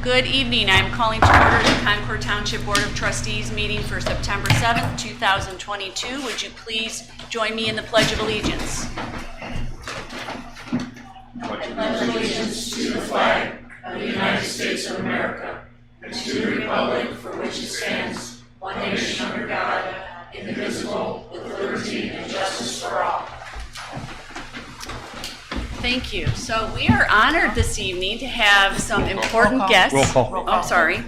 Good evening. I'm calling to order the Concord Township Board of Trustees meeting for September 7th, 2022. Would you please join me in the Pledge of Allegiance? I pledge allegiance to the flag of the United States of America and to the republic for which it stands, one nation under God, indivisible, with liberty and justice for all. Thank you. So we are honored this evening to have some important guests. Roll call. Oh, I'm sorry.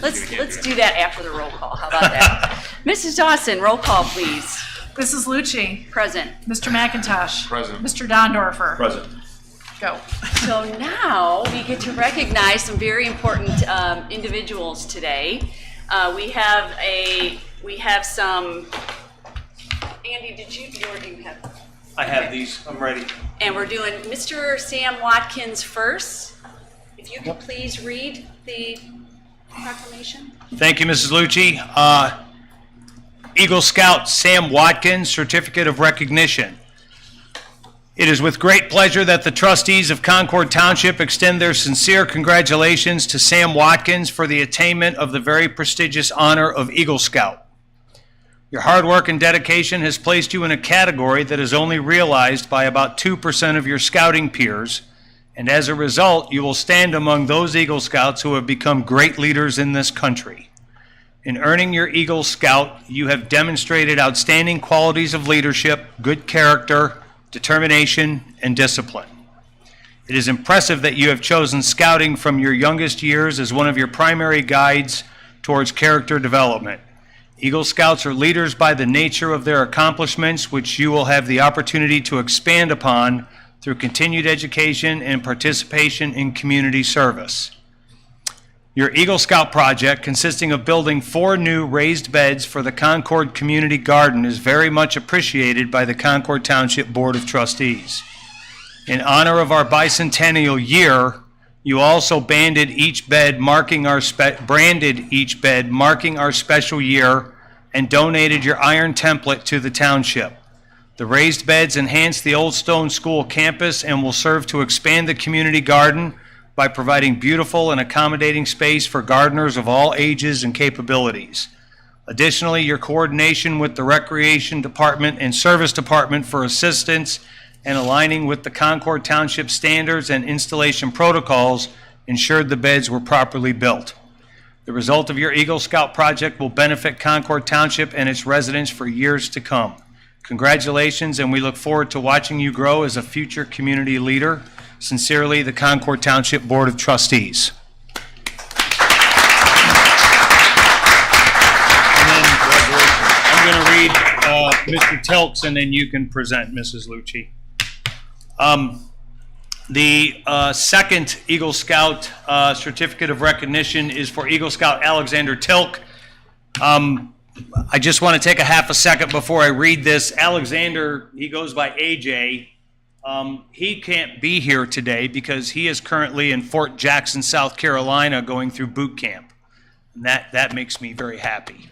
Let's do that after the roll call. How about that? Mrs. Dawson, roll call, please. Mrs. Lucci. Present. Mr. McIntosh. Present. Mr. Dondorfer. Present. Go. So now we get to recognize some very important individuals today. We have some. Andy, did you have? I have these. I'm ready. And we're doing Mr. Sam Watkins first. If you could please read the proclamation. Thank you, Mrs. Lucci. Eagle Scout Sam Watkins, Certificate of Recognition. It is with great pleasure that the trustees of Concord Township extend their sincere congratulations to Sam Watkins for the attainment of the very prestigious honor of Eagle Scout. Your hard work and dedication has placed you in a category that is only realized by about 2% of your scouting peers, and as a result, you will stand among those Eagle Scouts who have become great leaders in this country. In earning your Eagle Scout, you have demonstrated outstanding qualities of leadership, good character, determination, and discipline. It is impressive that you have chosen scouting from your youngest years as one of your primary guides towards character development. Eagle Scouts are leaders by the nature of their accomplishments, which you will have the opportunity to expand upon through continued education and participation in community service. Your Eagle Scout project, consisting of building 4 new raised beds for the Concord Community Garden, is very much appreciated by the Concord Township Board of Trustees. In honor of our bicentennial year, you also branded each bed marking our special year and donated your iron template to the township. The raised beds enhance the Old Stone School campus and will serve to expand the community garden by providing beautiful and accommodating space for gardeners of all ages and capabilities. Additionally, your coordination with the Recreation Department and Service Department for assistance and aligning with the Concord Township standards and installation protocols ensured the beds were properly built. The result of your Eagle Scout project will benefit Concord Township and its residents for years to come. Congratulations, and we look forward to watching you grow as a future community leader. Sincerely, the Concord Township Board of Trustees. And then I'm going to read Mr. Tilks, and then you can present Mrs. Lucci. The second Eagle Scout Certificate of Recognition is for Eagle Scout Alexander Tilk. I just want to take a half a second before I read this. Alexander, he goes by AJ. He can't be here today because he is currently in Fort Jackson, South Carolina, going through boot camp. And that makes me very happy.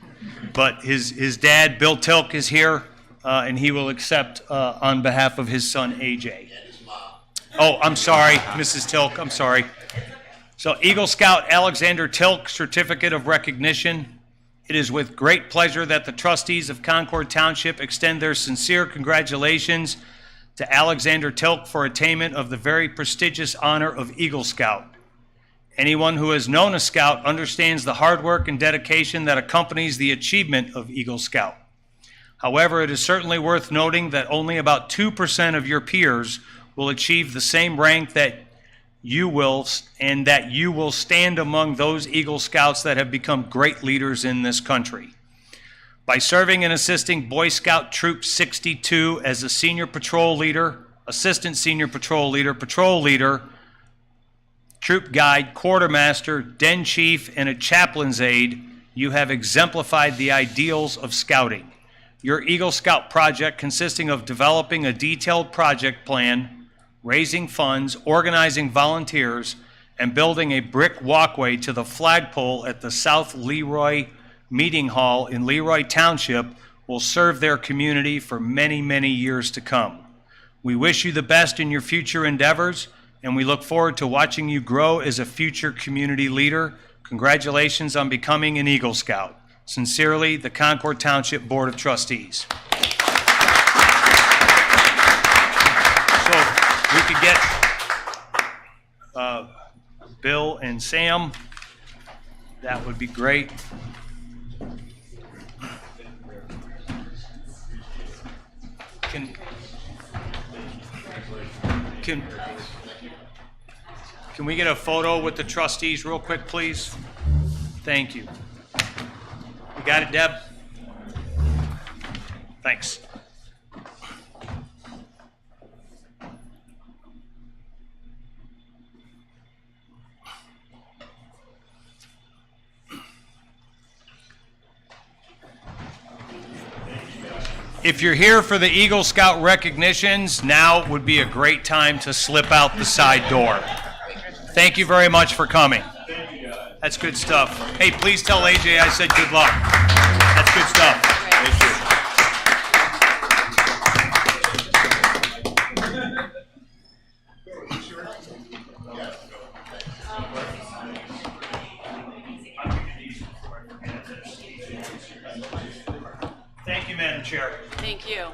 But his dad, Bill Tilk, is here, and he will accept on behalf of his son, AJ. Oh, I'm sorry, Mrs. Tilk, I'm sorry. So Eagle Scout Alexander Tilk, Certificate of Recognition. It is with great pleasure that the trustees of Concord Township extend their sincere congratulations to Alexander Tilk for attainment of the very prestigious honor of Eagle Scout. Anyone who has known a Scout understands the hard work and dedication that accompanies the achievement of Eagle Scout. However, it is certainly worth noting that only about 2% of your peers will achieve the same rank that you will, and that you will stand among those Eagle Scouts that have become great leaders in this country. By serving and assisting Boy Scout Troop 62 as a senior patrol leader, assistant senior patrol leader, troop guide, quartermaster, den chief, and a chaplain's aide, you have exemplified the ideals of scouting. Your Eagle Scout project, consisting of developing a detailed project plan, raising funds, organizing volunteers, and building a brick walkway to the flagpole at the South Leroy Meeting Hall in Leroy Township, will serve their community for many, many years to come. We wish you the best in your future endeavors, and we look forward to watching you grow as a future community leader. Congratulations on becoming an Eagle Scout. Sincerely, the Concord Township Board of Trustees. So we could get Bill and Sam. That would be great. Can we get a photo with the trustees real quick, please? Thank you. You got it, Deb? Thanks. If you're here for the Eagle Scout recognitions, now would be a great time to slip out the side door. Thank you very much for coming. That's good stuff. Hey, please tell AJ I said good luck. That's good stuff. Thank you. Thank you, Madam Chair. Thank you.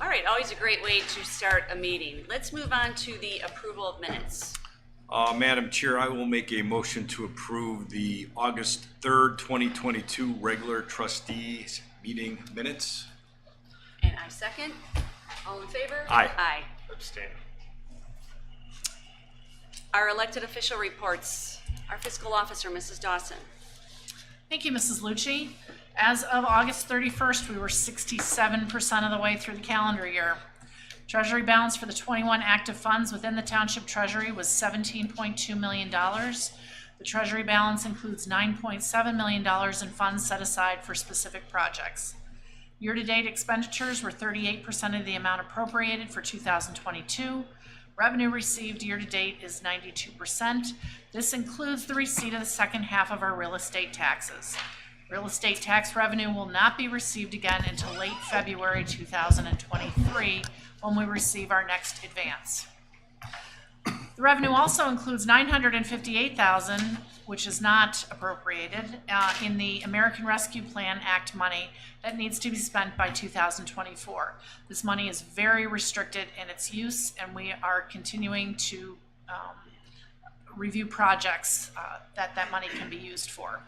All right, always a great way to start a meeting. Let's move on to the approval of minutes. Madam Chair, I will make a motion to approve the August 3rd, 2022 regular trustees meeting minutes. And I second. All in favor? Aye. Aye. Abstain. Our elected official reports. Our fiscal officer, Mrs. Dawson. Thank you, Mrs. Lucci. As of August 31st, we were 67% of the way through the calendar year. Treasury balance for the 21 active funds within the township treasury was $17.2 million. The treasury balance includes $9.7 million in funds set aside for specific projects. Year-to-date expenditures were 38% of the amount appropriated for 2022. Revenue received year-to-date is 92%. This includes the receipt of the second half of our real estate taxes. Real estate tax revenue will not be received again until late February 2023 when we receive our next advance. The revenue also includes $958,000, which is not appropriated, in the American Rescue Plan Act money that needs to be spent by 2024. This money is very restricted in its use, and we are continuing to review projects that money can be used for.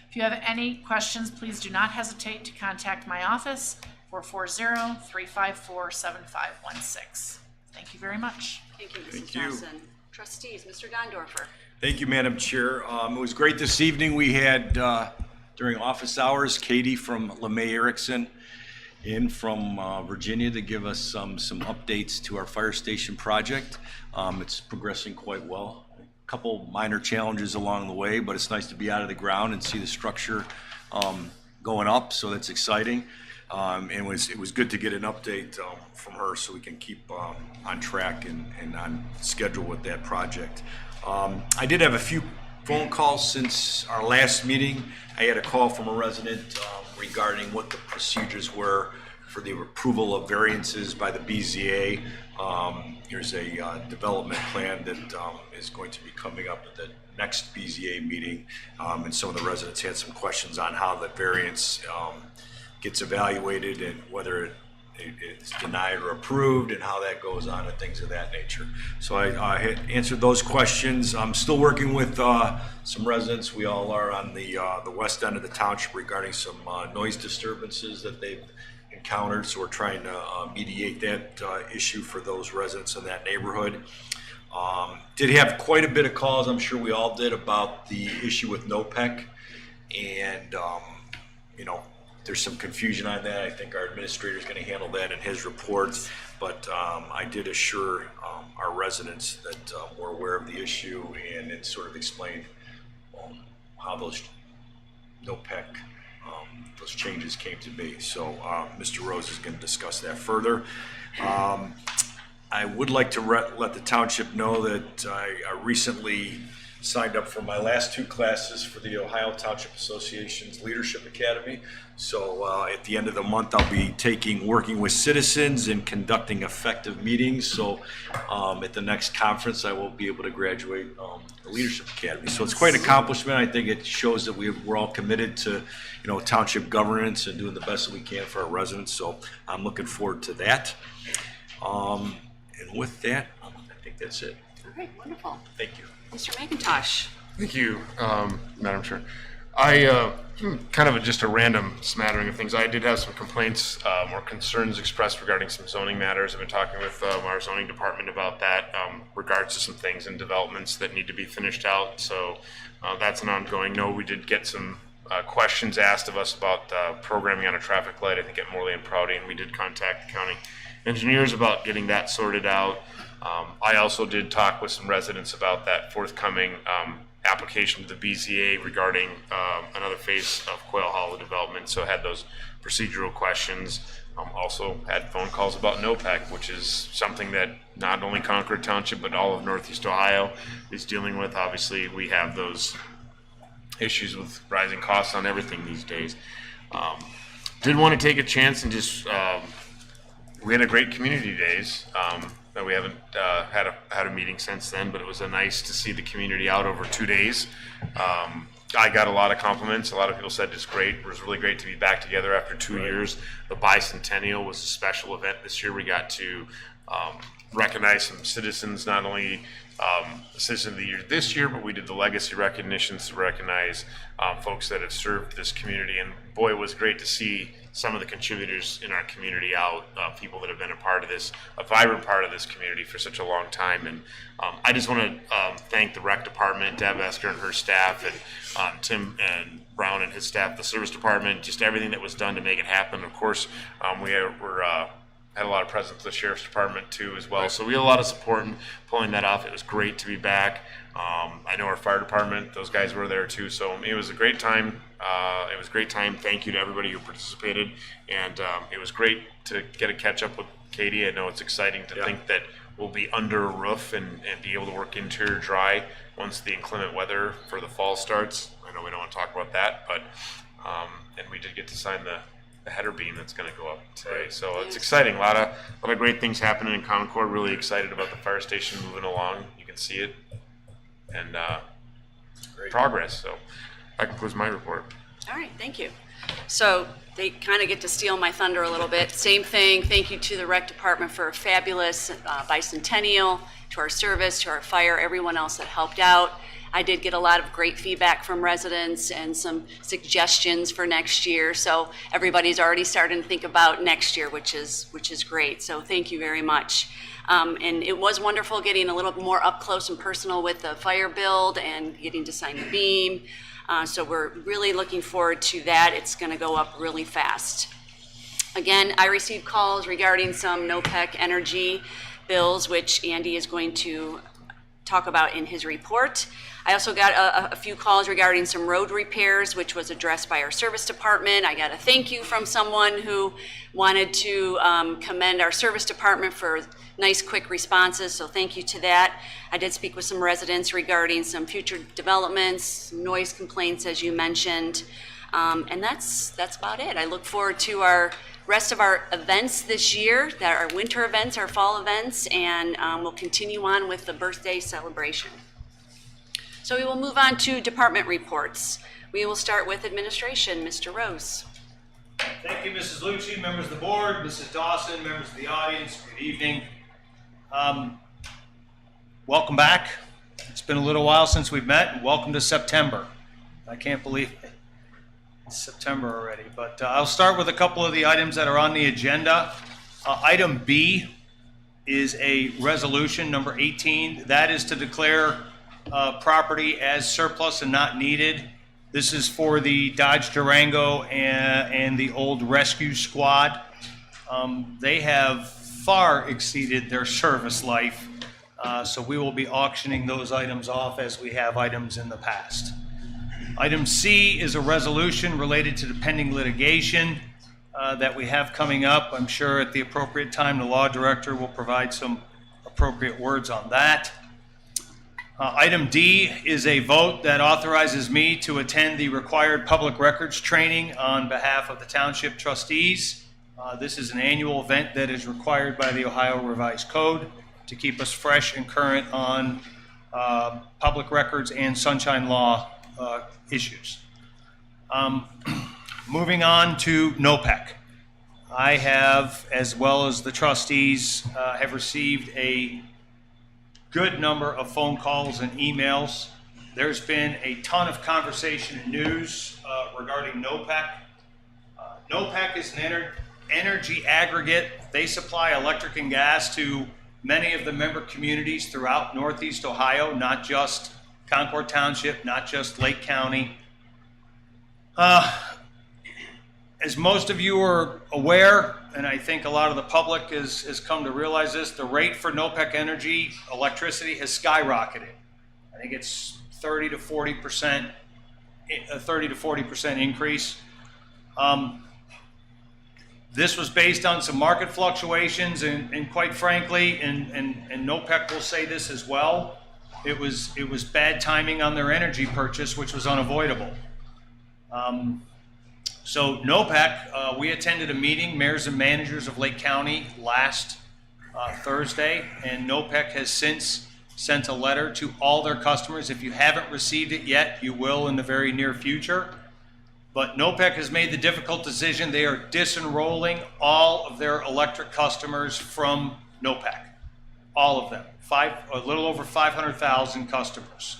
If you have any questions, please do not hesitate to contact my office, 440-354-7516. Thank you very much. Thank you, Mrs. Thank you. Dawson. Trustees, Mr. Gondorfer. Thank you, Madam Chair. It was great this evening. We had, during office hours, Katie from LeMay Erickson in from Virginia to give us some updates to our fire station project. It's progressing quite well. Couple minor challenges along the way, but it's nice to be out of the ground and see the structure going up, so that's exciting. And it was good to get an update from her so we can keep on track and on schedule with that project. I did have a few phone calls since our last meeting. I had a call from a resident regarding what the procedures were for the approval of variances by the BZA. There's a development plan that is going to be coming up at the next BZA meeting, and some of the residents had some questions on how the variance gets evaluated and whether it's denied or approved and how that goes on and things of that nature. So I had answered those questions. I'm still working with some residents. We all are on the west end of the township regarding some noise disturbances that they've encountered, so we're trying to mediate that issue for those residents in that neighborhood. Did have quite a bit of calls, I'm sure we all did, about the issue with NOPEC, and there's some confusion on that. I think our administrator is going to handle that in his reports, but I did assure our residents that we're aware of the issue and it sort of explained how those NOPEC those changes came to be. So Mr. Rose is going to discuss that further. I would like to let the township know that I recently signed up for my last 2 classes for the Ohio Township Association's Leadership Academy. So at the end of the month, I'll be working with citizens and conducting effective meetings. So at the next conference, I will be able to graduate the Leadership Academy. So it's quite an accomplishment. I think it shows that we're all committed to, township governance and doing the best that we can for our residents. So I'm looking forward to that. And with that, I think that's it. All right, wonderful. Thank you. Mr. McIntosh. Thank you, Madam Chair. I kind of just a random smattering of things. I did have some complaints or concerns expressed regarding some zoning matters. I've been talking with our zoning department about that, regards to some things and developments that need to be finished out. So that's an ongoing. No, we did get some questions asked of us about programming on a traffic light, I think at Morley and Prouty, and we did contact the county engineers about getting that sorted out. I also did talk with some residents about that forthcoming application to the BZA regarding another phase of Quail Hollow development, so I had those procedural questions. Also had phone calls about NOPEC, which is something that not only Concord Township but all of Northeast Ohio is dealing with. Obviously, we have those issues with rising costs on everything these days. Did want to take a chance and just we had a great community days. We haven't had a meeting since then, but it was nice to see the community out over 2 days. I got a lot of compliments. A lot of people said it's great. It was really great to be back together after 2 years. The bicentennial was a special event this year. We got to recognize some citizens, not only Citizen of the Year this year, but we did the legacy recognitions to recognize folks that have served this community. And boy, it was great to see some of the contributors in our community out, people that have been a vibrant part of this community for such a long time. And I just want to thank the rec department, Deb Esker and her staff, and Tim and Brown and his staff, the service department, just everything that was done to make it happen. Of course, we had a lot of presence with the sheriff's department too as well. So we had a lot of support in pulling that off. It was great to be back. I know our fire department, those guys were there too. So it was a great time. It was a great time. Thank you to everybody who participated. And it was great to get a catch up with Katie. I know it's exciting to think that we'll be under a roof and be able to work interior dry once the inclement weather for the fall starts. I know we don't want to talk about that, but and we did get to sign the header beam that's going to go up today. So it's exciting. A lot of great things happening in Concord. Really excited about the fire station moving along. You can see it. And progress. So that concludes my report. All right, thank you. So they kind of get to steal my thunder a little bit. Same thing, thank you to the rec department for a fabulous bicentennial, to our service, to our fire, everyone else that helped out. I did get a lot of great feedback from residents and some suggestions for next year. So everybody's already starting to think about next year, which is great. So thank you very much. And it was wonderful getting a little more up close and personal with the fire build and getting to sign the beam. So we're really looking forward to that. It's going to go up really fast. Again, I received calls regarding some NOPEC energy bills, which Andy is going to talk about in his report. I also got a few calls regarding some road repairs, which was addressed by our service department. I got a thank you from someone who wanted to commend our service department for nice, quick responses, so thank you to that. I did speak with some residents regarding some future developments, noise complaints, as you mentioned, and that's about it. I look forward to our rest of our events this year, that our winter events, our fall events, and we'll continue on with the birthday celebration. So we will move on to department reports. We will start with administration. Mr. Rose. Thank you, Mrs. Lucci, members of the board, Mrs. Dawson, members of the audience, good evening. Welcome back. It's been a little while since we've met, and welcome to September. I can't believe it. It's September already, but I'll start with a couple of the items that are on the agenda. Item B is a resolution, number 18. That is to declare property as surplus and not needed. This is for the Dodge Durango and the old rescue squad. They have far exceeded their service life, so we will be auctioning those items off as we have items in the past. Item C is a resolution related to the pending litigation that we have coming up. I'm sure at the appropriate time the law director will provide some appropriate words on that. Item D is a vote that authorizes me to attend the required public records training on behalf of the township trustees. This is an annual event that is required by the Ohio Revised Code to keep us fresh and current on public records and sunshine law issues. Moving on to NOPEC. I have, as well as the trustees, have received a good number of phone calls and emails. There's been a ton of conversation and news regarding NOPEC. NOPEC is an energy aggregate. They supply electric and gas to many of the member communities throughout Northeast Ohio, not just Concord Township, not just Lake County. As most of you are aware, and I think a lot of the public has come to realize this, the rate for NOPEC energy electricity has skyrocketed. I think it's 30 to 40%, a 30 to 40% increase. This was based on some market fluctuations, and quite frankly, and NOPEC will say this as well, it was bad timing on their energy purchase, which was unavoidable. So NOPEC, we attended a meeting, mayors and managers of Lake County, last Thursday, and NOPEC has since sent a letter to all their customers. If you haven't received it yet, you will in the very near future. But NOPEC has made the difficult decision. They are disenrolling all of their electric customers from NOPEC, all of them, a little over 500,000 customers.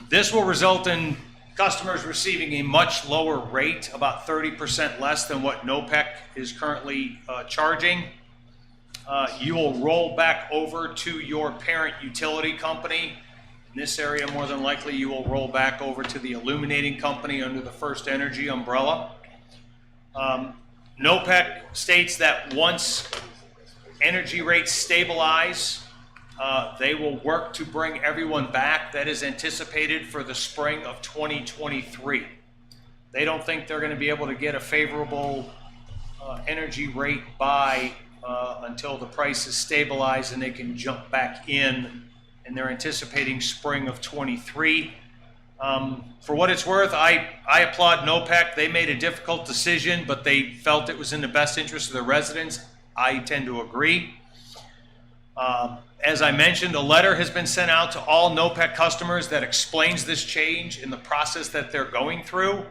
This will result in customers receiving a much lower rate, about 30% less than what NOPEC is currently charging. You will roll back over to your parent utility company. In this area, more than likely, you will roll back over to the illuminating company under the First Energy umbrella. NOPEC states that once energy rates stabilize, they will work to bring everyone back. That is anticipated for the spring of 2023. They don't think they're going to be able to get a favorable energy rate buy until the price is stabilized and they can jump back in, and they're anticipating spring of 23. For what it's worth, I applaud NOPEC. They made a difficult decision, but they felt it was in the best interest of the residents. I tend to agree. As I mentioned, a letter has been sent out to all NOPEC customers that explains this change in the process that they're going through.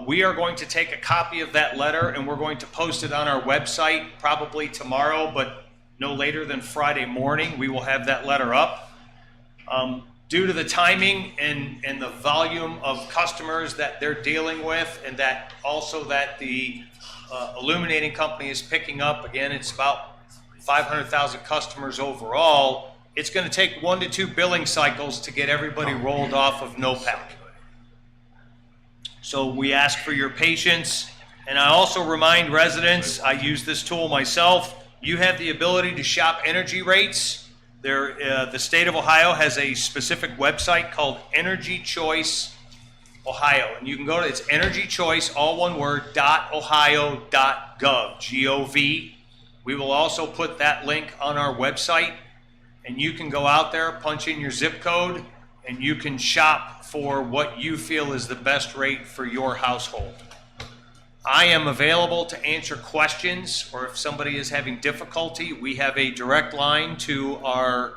We are going to take a copy of that letter and we're going to post it on our website probably tomorrow, but no later than Friday morning. We will have that letter up. Due to the timing and the volume of customers that they're dealing with, and that also that the illuminating company is picking up, again, it's about 500,000 customers overall, it's going to take 1 to 2 billing cycles to get everybody rolled off of NOPEC. So we ask for your patience, and I also remind residents, I use this tool myself, you have the ability to shop energy rates. The state of Ohio has a specific website called Energy Choice Ohio, and you can go to, it's Energy Choice, all one word, .ohio.gov, G-O-V. We will also put that link on our website, and you can go out there, punch in your zip code, and you can shop for what you feel is the best rate for your household. I am available to answer questions, or if somebody is having difficulty, we have a direct line to our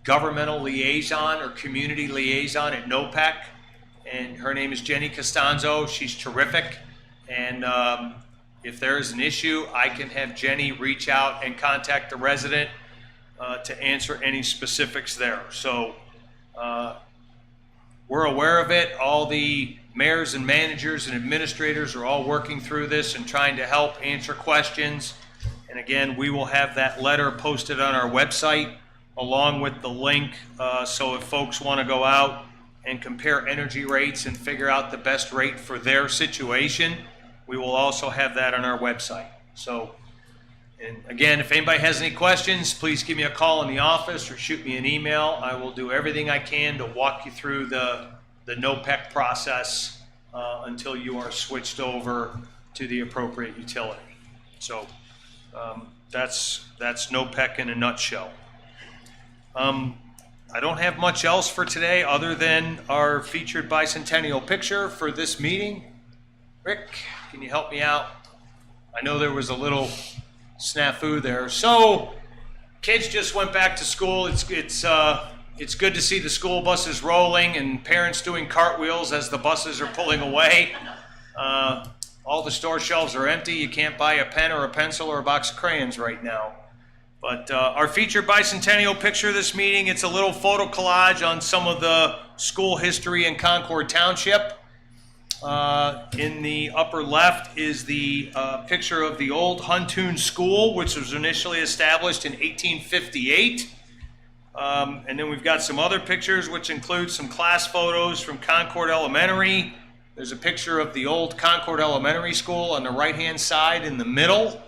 governmental liaison or community liaison at NOPEC, and her name is Jenny Costanzo. She's terrific, and if there is an issue, I can have Jenny reach out and contact the resident to answer any specifics there. So we're aware of it. All the mayors and managers and administrators are all working through this and trying to help answer questions. And again, we will have that letter posted on our website along with the link. So if folks want to go out and compare energy rates and figure out the best rate for their situation, we will also have that on our website. So, and again, if anybody has any questions, please give me a call in the office or shoot me an email. I will do everything I can to walk you through the NOPEC process until you are switched over to the appropriate utility. So that's NOPEC in a nutshell. I don't have much else for today other than our featured bicentennial picture for this meeting. Rick, can you help me out? I know there was a little snafu there. So, kids just went back to school. It's good to see the school buses rolling and parents doing cartwheels as the buses are pulling away. All the store shelves are empty. You can't buy a pen or a pencil or a box of crayons right now. But our featured bicentennial picture this meeting, it's a little photo collage on some of the school history in Concord Township. In the upper left is the picture of the old Huntoon School, which was initially established in 1858. And then we've got some other pictures, which include some class photos from Concord Elementary. There's a picture of the old Concord Elementary School on the right-hand side in the middle.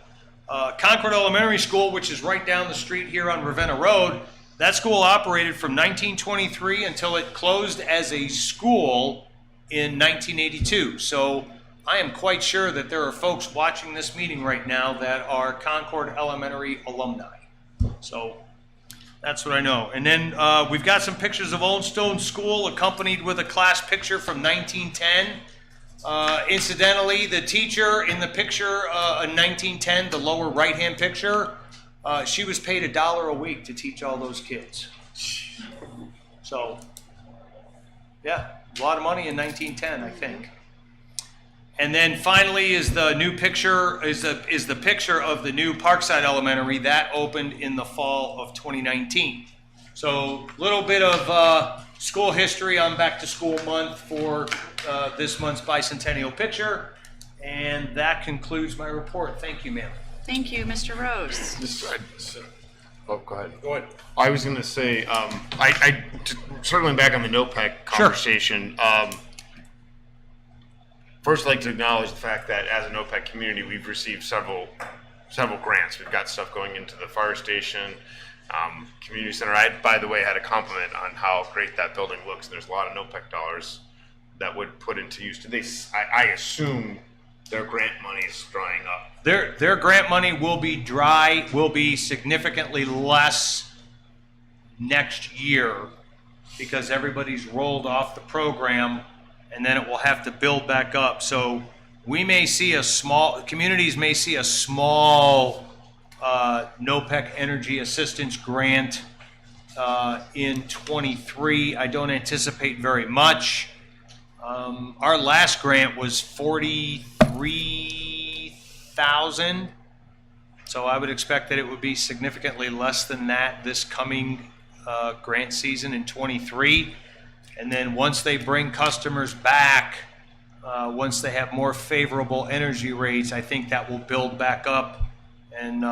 Concord Elementary School, which is right down the street here on Ravenna Road, that school operated from 1923 until it closed as a school in 1982. So I am quite sure that there are folks watching this meeting right now that are Concord Elementary alumni. So that's what I know. And then we've got some pictures of Old Stone School accompanied with a class picture from 1910. Incidentally, the teacher in the picture in 1910, the lower right-hand picture, she was paid $1 a week to teach all those kids. So, yeah, a lot of money in 1910, I think. And then finally is the new picture, is the picture of the new Parkside Elementary that opened in the fall of 2019. So a little bit of school history on Back to School Month for this month's bicentennial picture. And that concludes my report. Thank you, ma'am. Thank you, Mr. Rose. Oh, go ahead. Go ahead. I was going to say, circling back on the NOPEC conversation, first, I'd like to acknowledge the fact that as an OPEC community, we've received several grants. We've got stuff going into the fire station, community center. I, by the way, had a compliment on how great that building looks. And there's a lot of NOPEC dollars that would put into use. I assume their grant money is drying up. Their grant money will be significantly less next year because everybody's rolled off the program, and then it will have to build back up. So we may see communities may see a small NOPEC energy assistance grant in 23. I don't anticipate very much. Our last grant was $43,000. So I would expect that it would be significantly less than that this coming grant season in 23. And then once they bring customers back, once they have more favorable energy rates, I think that will build back up. And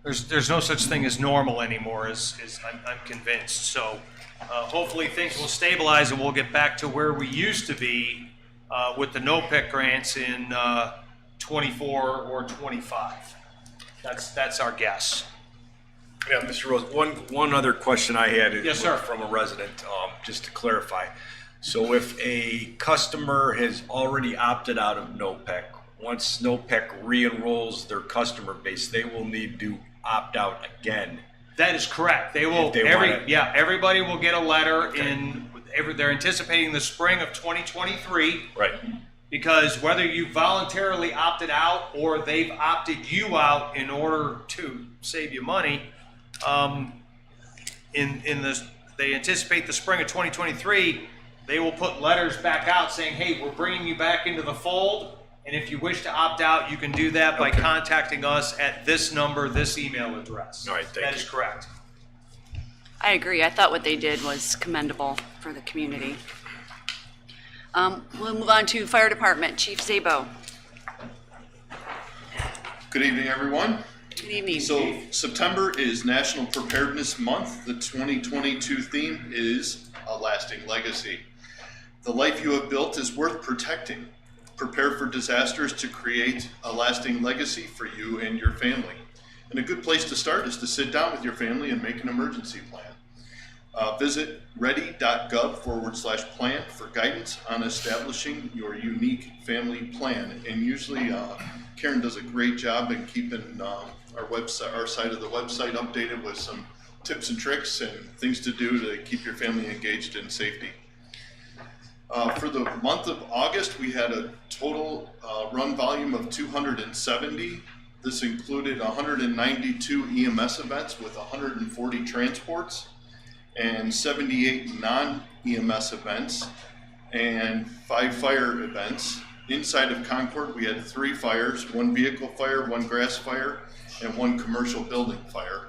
there's no such thing as normal anymore, as I'm convinced. So hopefully things will stabilize and we'll get back to where we used to be with the NOPEC grants in 24 or 25. That's our guess. Yeah, Mr. Rose, one other question I had Yes, sir. from a resident, just to clarify. So if a customer has already opted out of NOPEC, once NOPEC re-enrolls their customer base, they will need to opt out again. That is correct. They will. Everybody will get a letter in. They're anticipating the spring of 2023. Right. Because whether you voluntarily opted out or they've opted you out in order to save you money, they anticipate the spring of 2023. They will put letters back out saying, "Hey, we're bringing you back into the fold, and if you wish to opt out, you can do that by contacting us at this number, this email address." All right, thank you. That is correct. I agree. I thought what they did was commendable for the community. We'll move on to Fire Department. Chief Zabo. Good evening, everyone. Good evening. So September is National Preparedness Month. The 2022 theme is A Lasting Legacy. The life you have built is worth protecting. Prepare for disasters to create a lasting legacy for you and your family. And a good place to start is to sit down with your family and make an emergency plan. Visit ready.gov/plan for guidance on establishing your unique family plan. And usually Karen does a great job in keeping our side of the website updated with some tips and tricks and things to do to keep your family engaged in safety. For the month of August, we had a total run volume of 270. This included 192 EMS events with 140 transports and 78 non-EMS events and 5 fire events. Inside of Concord, we had 3 fires, 1 vehicle fire, 1 grass fire, and 1 commercial building fire.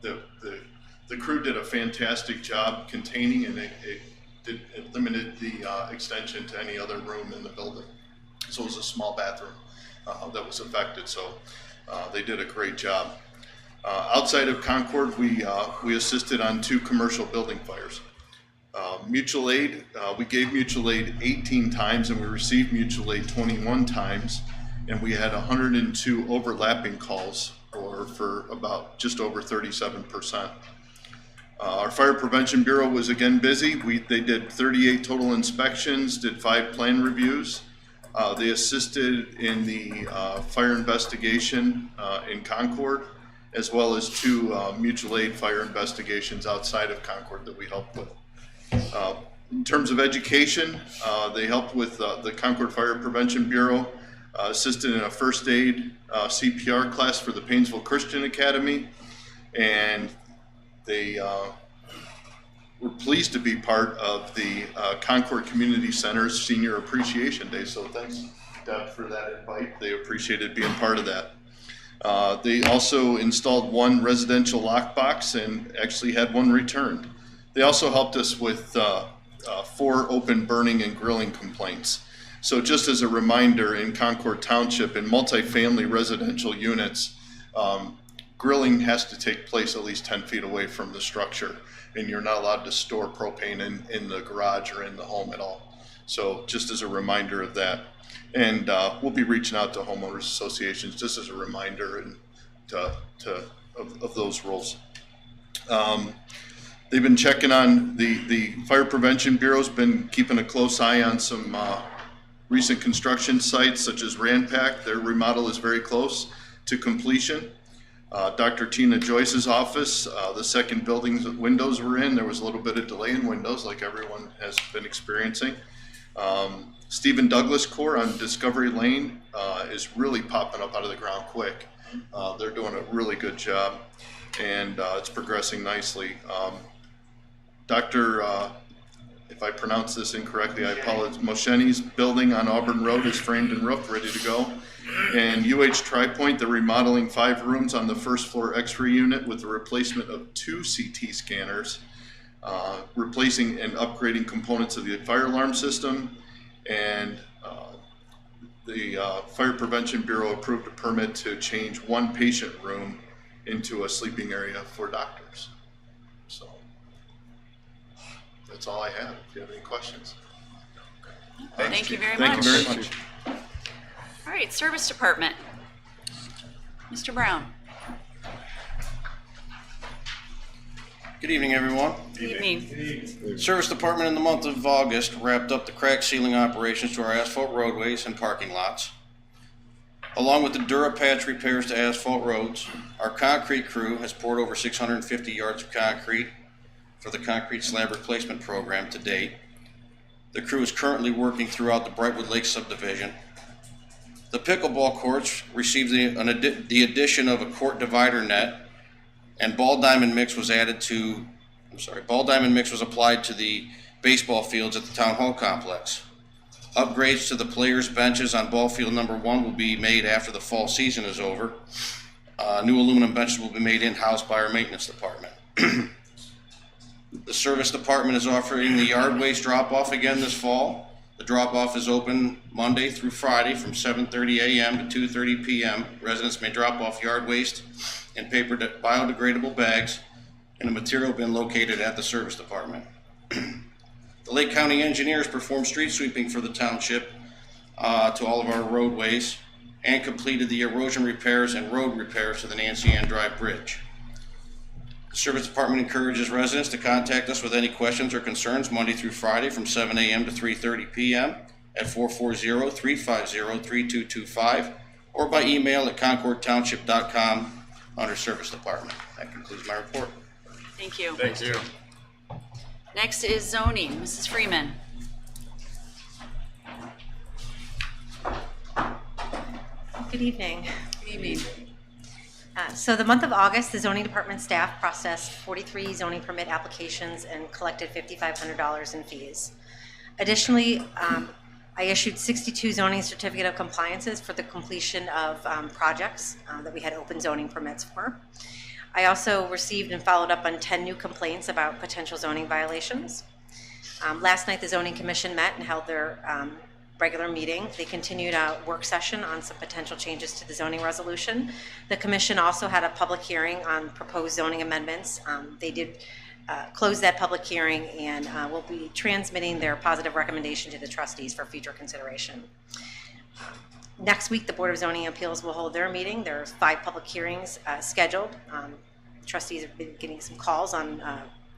The crew did a fantastic job containing, and it limited the extension to any other room in the building. So it was a small bathroom that was affected, so they did a great job. Outside of Concord, we assisted on 2 commercial building fires. Mutual aid, we gave mutual aid 18 times and we received mutual aid 21 times, and we had 102 overlapping calls for about just over 37%. Our Fire Prevention Bureau was again busy. They did 38 total inspections, did 5 plan reviews. They assisted in the fire investigation in Concord, as well as 2 mutual aid fire investigations outside of Concord that we helped with. In terms of education, they helped with the Concord Fire Prevention Bureau, assisted in a first aid CPR class for the Painesville Christian Academy, and they were pleased to be part of the Concord Community Center's Senior Appreciation Day. So thanks, Deb, for that invite. They appreciated being part of that. They also installed 1 residential lockbox and actually had 1 returned. They also helped us with 4 open burning and grilling complaints. So just as a reminder, in Concord Township, in multifamily residential units, grilling has to take place at least 10 feet away from the structure, and you're not allowed to store propane in the garage or in the home at all. So just as a reminder of that. And we'll be reaching out to homeowners associations just as a reminder and of those rules. They've been checking on, the Fire Prevention Bureau's been keeping a close eye on some recent construction sites such as Ranpack. Their remodel is very close to completion. Dr. Tina Joyce's office, the second building's windows were in. There was a little bit of delay in windows like everyone has been experiencing. Stephen Douglas Corps on Discovery Lane is really popping up out of the ground quick. They're doing a really good job, and it's progressing nicely. Dr. If I pronounce this incorrectly, I apologize. Mosheni's building on Auburn Road is framed and roofed, ready to go. And UH Tri-Point, they're remodeling 5 rooms on the first floor X-ray unit with the replacement of 2 CT scanners, replacing and upgrading components of the fire alarm system, and the Fire Prevention Bureau approved a permit to change 1 patient room into a sleeping area for doctors. So that's all I have. If you have any questions. Thank you very Thank much. you very much. All right, Service Department. Mr. Brown. Good evening, everyone. Good evening. Service Department in the month of August wrapped up the crack sealing operations to our asphalt roadways and parking lots. Along with the DuraPatch repairs to asphalt roads, our concrete crew has poured over 650 yards of concrete for the concrete slab replacement program to date. The crew is currently working throughout the Brightwood Lake subdivision. The pickleball courts received the addition of a court divider net, and ball diamond mix was applied to the baseball fields at the Town Hall complex. Upgrades to the players' benches on ball field number 1 will be made after the fall season is over. New aluminum benches will be made in-house by our maintenance department. The service department is offering the yard waste drop-off again this fall. The drop-off is open Monday through Friday from 7:30 a.m. to 2:30 p.m. Residents may drop off yard waste in paper biodegradable bags in a material bin located at the service department. The Lake County engineers performed street sweeping for the township to all of our roadways and completed the erosion repairs and road repairs to the Nancy Ann Drive Bridge. The Service Department encourages residents to contact us with any questions or concerns Monday through Friday from 7 a.m. to 3:30 p.m. at 440-350-3225 or by email at concordtownship.com under Service Department. That concludes my report. Thank you. Thank you. Next is zoning. Mrs. Freeman. Good evening. Good evening. So the month of August, the zoning department staff processed 43 zoning permit applications and collected $5,500 in fees. Additionally, I issued 62 zoning certificate of compliances for the completion of projects that we had open zoning permits for. I also received and followed up on 10 new complaints about potential zoning violations. Last night, the zoning commission met and held their regular meeting. They continued a work session on some potential changes to the zoning resolution. The commission also had a public hearing on proposed zoning amendments. They did close that public hearing and will be transmitting their positive recommendation to the trustees for future consideration. Next week, the Board of Zoning Appeals will hold their meeting. There's 5 public hearings scheduled. Trustees have been getting some calls on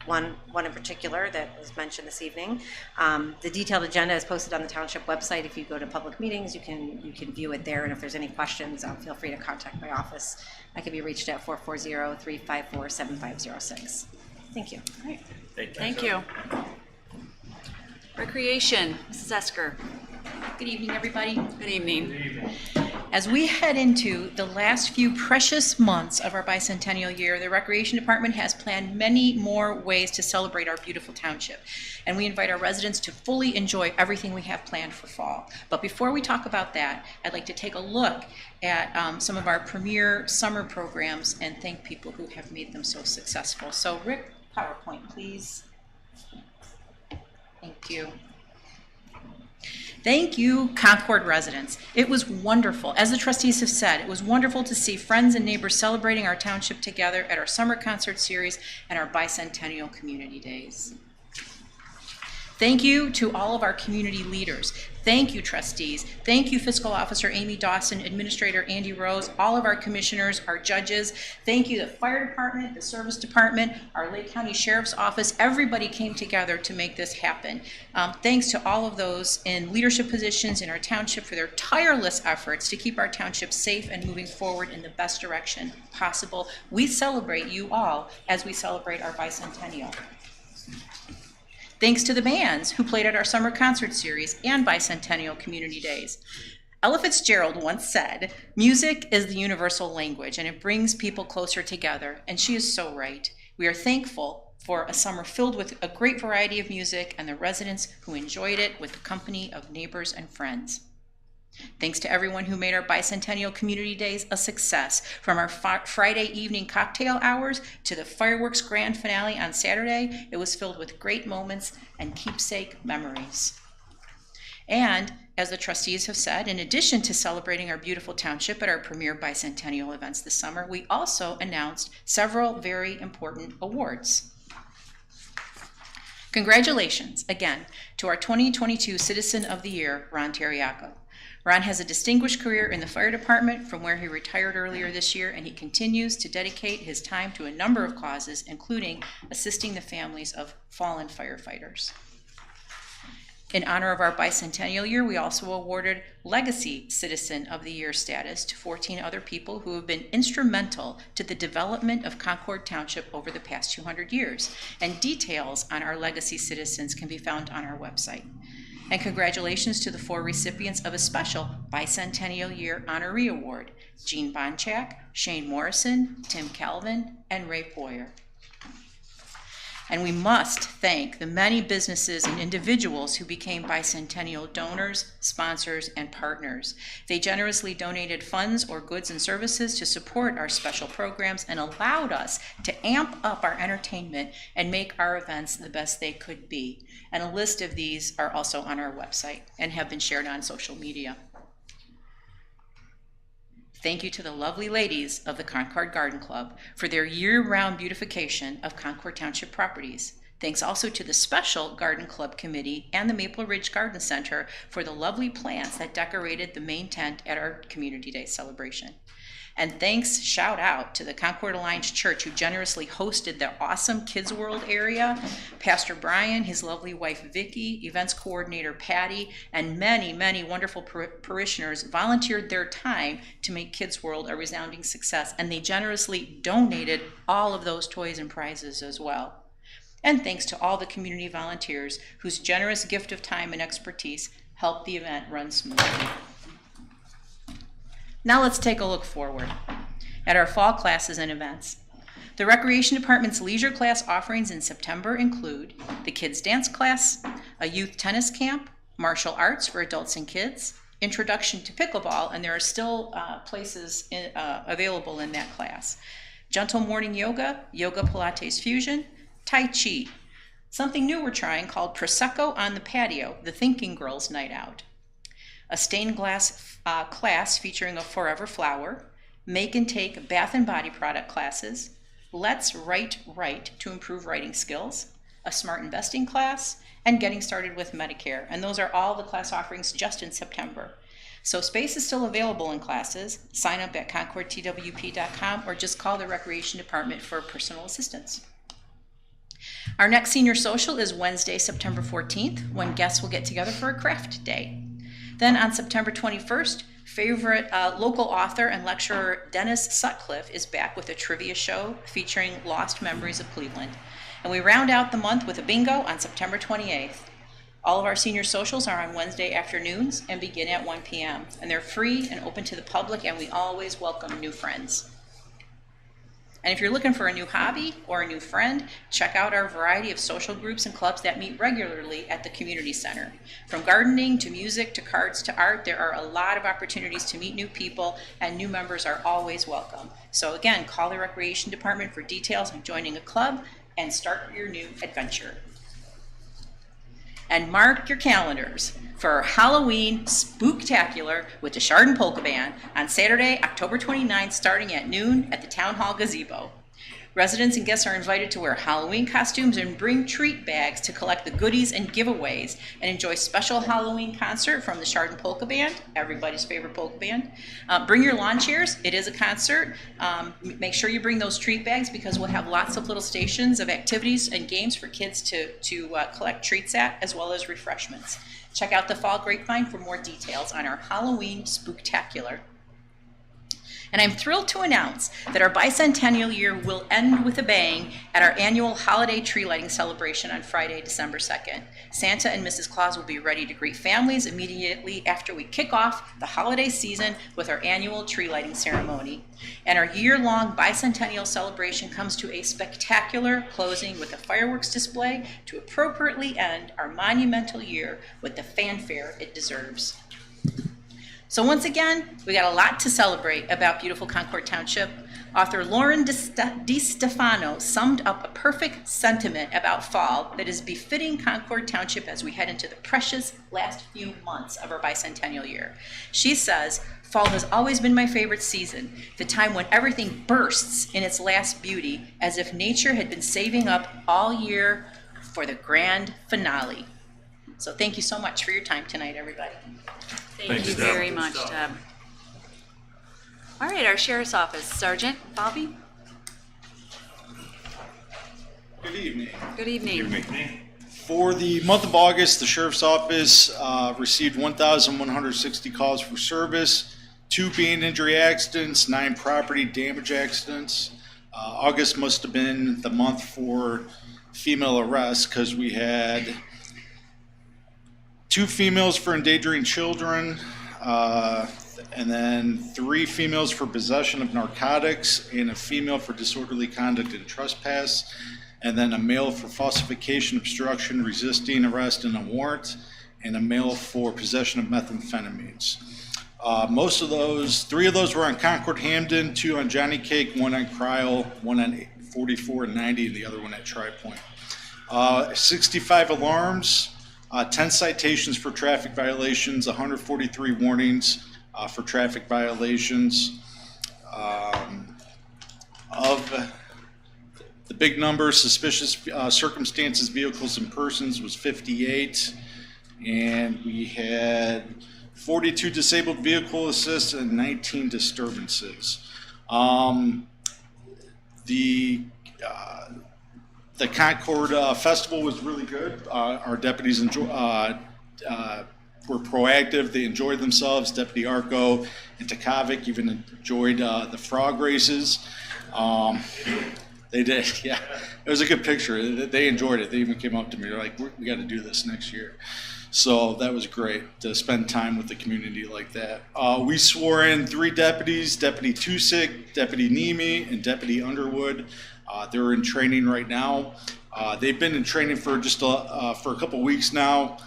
one in particular that was mentioned this evening. The detailed agenda is posted on the township website. If you go to public meetings, you can view it there. And if there's any questions, feel free to contact my office. I can be reached at 440-354-7506. Thank you. All right. Thank you. Recreation, Mrs. Esker. Good evening, everybody. Good evening. As we head into the last few precious months of our bicentennial year, the Recreation Department has planned many more ways to celebrate our beautiful township. And we invite our residents to fully enjoy everything we have planned for fall. But before we talk about that, I'd like to take a look at some of our premier summer programs and thank people who have made them so successful. So Rick, PowerPoint, please. Thank you. Thank you, Concord residents. It was wonderful. As the trustees have said, it was wonderful to see friends and neighbors celebrating our township together at our summer concert series and our bicentennial community days. Thank you to all of our community leaders. Thank you, trustees. Thank you, Fiscal Officer Amy Dawson, Administrator Andy Rose, all of our commissioners, our judges. Thank you, the Fire Department, the Service Department, our Lake County Sheriff's Office. Everybody came together to make this happen. Thanks to all of those in leadership positions in our township for their tireless efforts to keep our township safe and moving forward in the best direction possible. We celebrate you all as we celebrate our bicentennial. Thanks to the bands who played at our summer concert series and bicentennial community days. Ella Fitzgerald once said, "Music is the universal language and it brings people closer together," and she is so right. We are thankful for a summer filled with a great variety of music and the residents who enjoyed it with the company of neighbors and friends. Thanks to everyone who made our bicentennial community days a success, from our Friday evening cocktail hours to the fireworks grand finale on Saturday. It was filled with great moments and keepsake memories. And as the trustees have said, in addition to celebrating our beautiful township at our premier bicentennial events this summer, we also announced several very important awards. Congratulations again to our 2022 Citizen of the Year, Ron Terriaco. Ron has a distinguished career in the fire department from where he retired earlier this year, and he continues to dedicate his time to a number of causes, including assisting the families of fallen firefighters. In honor of our bicentennial year, we also awarded Legacy Citizen of the Year status to 14 other people who have been instrumental to the development of Concord Township over the past 200 years, and details on our Legacy Citizens can be found on our website. And congratulations to the 4 recipients of a special Bicentennial Year Honoree Award: Jean Bonchak, Shane Morrison, Tim Calvin, and Ray Boyer. And we must thank the many businesses and individuals who became bicentennial donors, sponsors, and partners. They generously donated funds or goods and services to support our special programs and allowed us to amp up our entertainment and make our events the best they could be. And a list of these are also on our website and have been shared on social media. Thank you to the lovely ladies of the Concord Garden Club for their year-round beautification of Concord Township properties. Thanks also to the Special Garden Club Committee and the Maple Ridge Garden Center for the lovely plants that decorated the main tent at our Community Day celebration. And thanks, shout out to the Concord Alliance Church, who generously hosted the awesome Kids World area, Pastor Brian, his lovely wife Vicky, events coordinator Patty, and many, many wonderful parishioners volunteered their time to make Kids World a resounding success, and they generously donated all of those toys and prizes as well. And thanks to all the community volunteers whose generous gift of time and expertise helped the event run smoothly. Now let's take a look forward at our fall classes and events. The Recreation Department's leisure class offerings in September include the Kids Dance Class, a youth tennis camp, martial arts for adults and kids, introduction to pickleball, and there are still places available in that class, gentle morning yoga, yoga Pilates fusion, Tai Chi, something new we're trying called Prosecco on the Patio, the Thinking Girls Night Out, a stained glass class featuring a forever flower, make and take bath and body product classes, Let's Write Right to improve writing skills, a smart investing class, and getting started with Medicare. And those are all the class offerings just in September. So space is still available in classes. Sign up at concordtwp.com or just call the Recreation Department for personal assistance. Our next senior social is Wednesday, September 14th, when guests will get together for a craft day. Then on September 21st, favorite local author and lecturer Dennis Sutcliffe is back with a trivia show featuring lost memories of Cleveland. And we round out the month with a bingo on September 28th. All of our senior socials are on Wednesday afternoons and begin at 1 p.m. And they're free and open to the public, and we always welcome new friends. And if you're looking for a new hobby or a new friend, check out our variety of social groups and clubs that meet regularly at the community center. From gardening to music to cards to art, there are a lot of opportunities to meet new people, and new members are always welcome. So again, call the Recreation Department for details on joining a club and start your new adventure. And mark your calendars for Halloween Spooktacular with the Chardon Polka Band on Saturday, October 29th, starting at noon at the Town Hall Gazebo. Residents and guests are invited to wear Halloween costumes and bring treat bags to collect the goodies and giveaways and enjoy special Halloween concert from the Chardon Polka Band, everybody's favorite polka band. Bring your lawn chairs. It is a concert. Make sure you bring those treat bags because we'll have lots of little stations of activities and games for kids to collect treats at, as well as refreshments. Check out the Fall Grapevine for more details on our Halloween Spooktacular. And I'm thrilled to announce that our bicentennial year will end with a bang at our annual holiday tree lighting celebration on Friday, December 2nd. Santa and Mrs. Claus will be ready to greet families immediately after we kick off the holiday season with our annual tree lighting ceremony. And our year-long bicentennial celebration comes to a spectacular closing with a fireworks display to appropriately end our monumental year with the fanfare it deserves. So once again, we got a lot to celebrate about beautiful Concord Township. Author Lauren DiStefano summed up a perfect sentiment about fall that is befitting Concord Township as we head into the precious last few months of our bicentennial year. She says, "Fall has always been my favorite season, the time when everything bursts in its last beauty, as if nature had been saving up all year for the grand finale." So thank you so much for your time tonight, everybody. Thank you very much, Deb. All right, our Sheriff's Office, Sergeant Bobby. Good evening. Good evening. For the month of August, the Sheriff's Office received 1,160 calls for service, 2 being injury accidents, 9 property damage accidents. August must have been the month for female arrests because we had 2 females for endangering children, and then 3 females for possession of narcotics, and a female for disorderly conduct and trespass, and then a male for falsification, obstruction, resisting arrest and a warrant, and a male for possession of methamphetamines. Most of those, 3 of those were on Concord Hamden, 2 on Johnny Cake, 1 on Cryle, 1 on 44 and 90, and the other one at Tri-Point. 65 alarms. 10 citations for traffic violations, 143 warnings for traffic violations. Of the big number, suspicious circumstances, vehicles, and persons was 58. And we had 42 disabled vehicle assists and 19 disturbances. The Concord Festival was really good. Our deputies were proactive. They enjoyed themselves. Deputy Arco and Takovic even enjoyed the frog races. They did, yeah. It was a good picture. They enjoyed it. They even came up to me. They're like, we got to do this next year. So that was great to spend time with the community like that. We swore in 3 deputies, Deputy Tusick, Deputy Nemi, and Deputy Underwood. They're in training right now. They've been in training for just for a couple weeks now.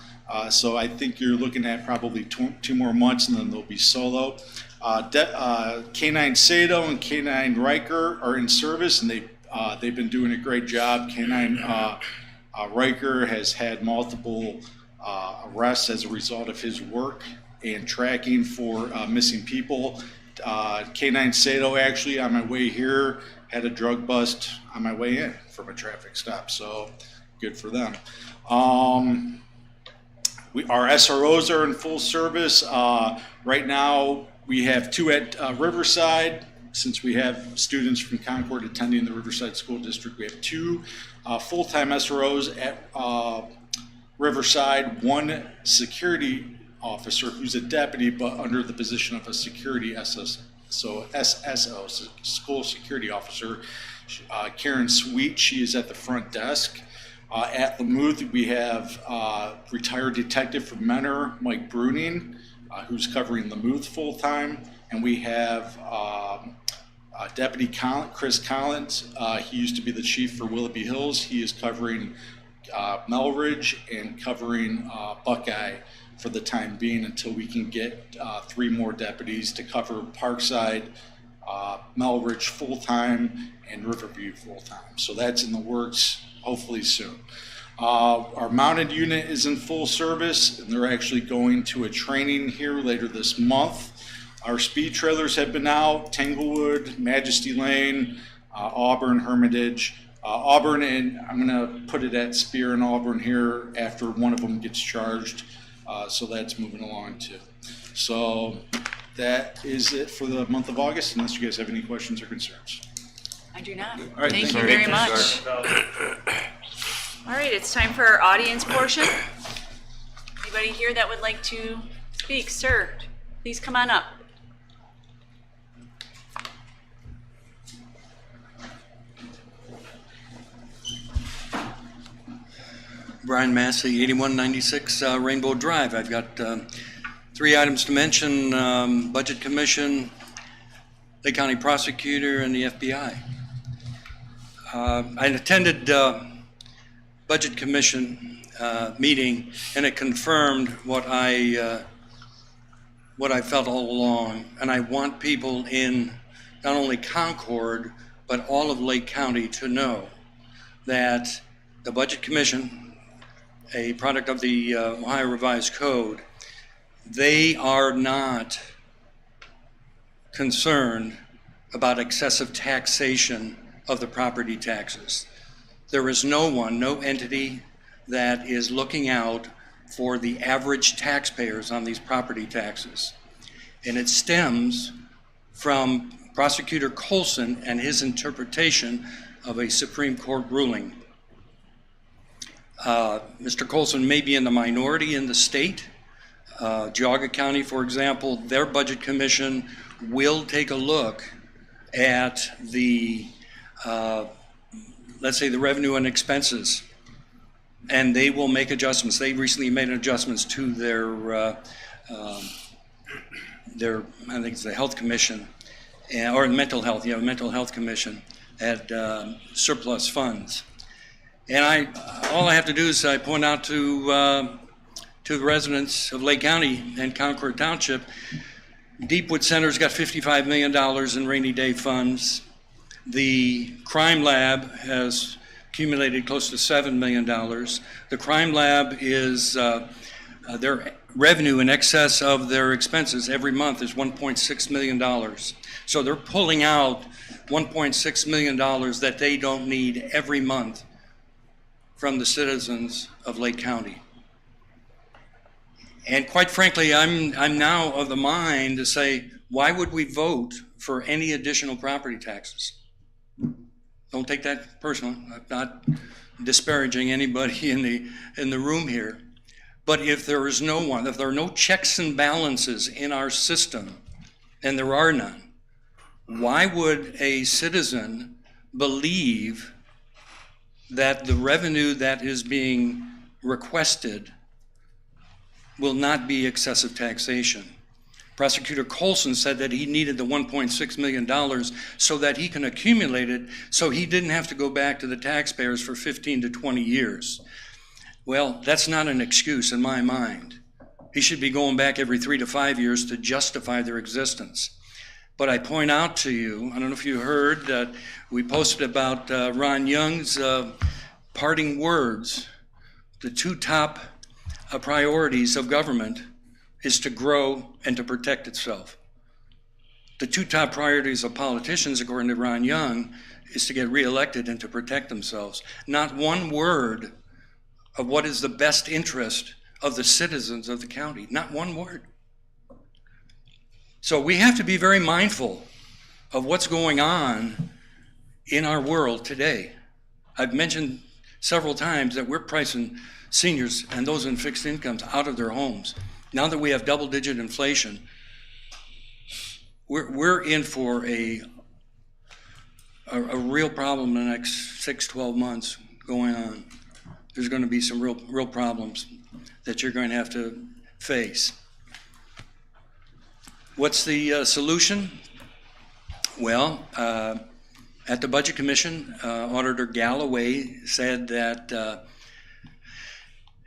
So I think you're looking at probably 2 more months, and then they'll be solo. K9 Sato and K9 Riker are in service, and they've been doing a great job. K9 Riker has had multiple arrests as a result of his work and tracking for missing people. K9 Sato, actually, on my way here, had a drug bust on my way in from a traffic stop, so good for them. Our SROs are in full service. Right now, we have 2 at Riverside. Since we have students from Concord attending the Riverside School District, we have 2 full-time SROs at Riverside, 1 security officer who's a deputy but under the position of a security SSO, school security officer. Karen Sweet, she is at the front desk. At Lamuth, we have retired detective from Menor, Mike Bruning, who's covering Lamuth full-time. And we have Deputy Chris Collins. He used to be the chief for Willoughby Hills. He is covering Melridge and covering Buckeye for the time being until we can get 3 more deputies to cover Parkside, Melridge full-time, and Riverview full-time. So that's in the works, hopefully soon. Our mounted unit is in full service, and they're actually going to a training here later this month. Our speed trailers have been out, Tanglewood, Majesty Lane, Auburn, Hermitage. Auburn, and I'm going to put it at Spear and Auburn here after one of them gets charged. So that's moving along too. So that is it for the month of August, unless you guys have any questions or concerns. I do not. All right, Thank thank you you. very much. All right, it's time for our audience portion. Anybody here that would like to speak? Sir, please come on up. Brian Massey, 8196 Rainbow Drive. I've got 3 items to mention: Budget Commission, Lake County Prosecutor, and the FBI. I attended Budget Commission meeting, and it confirmed what I felt all along. And I want people in not only Concord, but all of Lake County to know that the Budget Commission, a product of the Ohio Revised Code, they are not concerned about excessive taxation of the property taxes. There is no entity that is looking out for the average taxpayers on these property taxes. And it stems from Prosecutor Colson and his interpretation of a Supreme Court ruling. Mr. Colson may be in the minority in the state. Geauga County, for example, their Budget Commission will take a look at the, let's say, the revenue and expenses, and they will make adjustments. They recently made adjustments to their I think it's the Health Commission, or Mental Health, Mental Health Commission, at surplus funds. And all I have to do is I point out to the residents of Lake County and Concord Township, Deepwood Center's got $55 million in rainy day funds. The Crime Lab has accumulated close to $7 million. The Crime Lab is, their revenue in excess of their expenses every month is $1.6 million. So they're pulling out $1.6 million that they don't need every month from the citizens of Lake County. And quite frankly, I'm now of the mind to say, why would we vote for any additional property taxes. Don't take that personally. I'm not disparaging anybody in the room here. But if there is no one, if there are no checks and balances in our system, and there are none, why would a citizen believe that the revenue that is being requested will not be excessive taxation? Prosecutor Colson said that he needed the $1.6 million so that he can accumulate it so he didn't have to go back to the taxpayers for 15 to 20 years. Well, that's not an excuse in my mind. He should be going back every 3 to 5 years to justify their existence. But I point out to you, I don't know if you heard, that we posted about Ron Young's parting words. The two top priorities of government is to grow and to protect itself. The two top priorities of politicians, according to Ron Young, is to get reelected and to protect themselves. Not one word of what is the best interest of the citizens of the county. Not one word. So we have to be very mindful of what's going on in our world today. I've mentioned several times that we're pricing seniors and those in fixed incomes out of their homes. Now that we have double-digit inflation, we're in for a real problem in the next 6-12 months going on. There's going to be some real problems that you're going to have to face. What's the solution? Well, at the Budget Commission, Auditor Galloway said that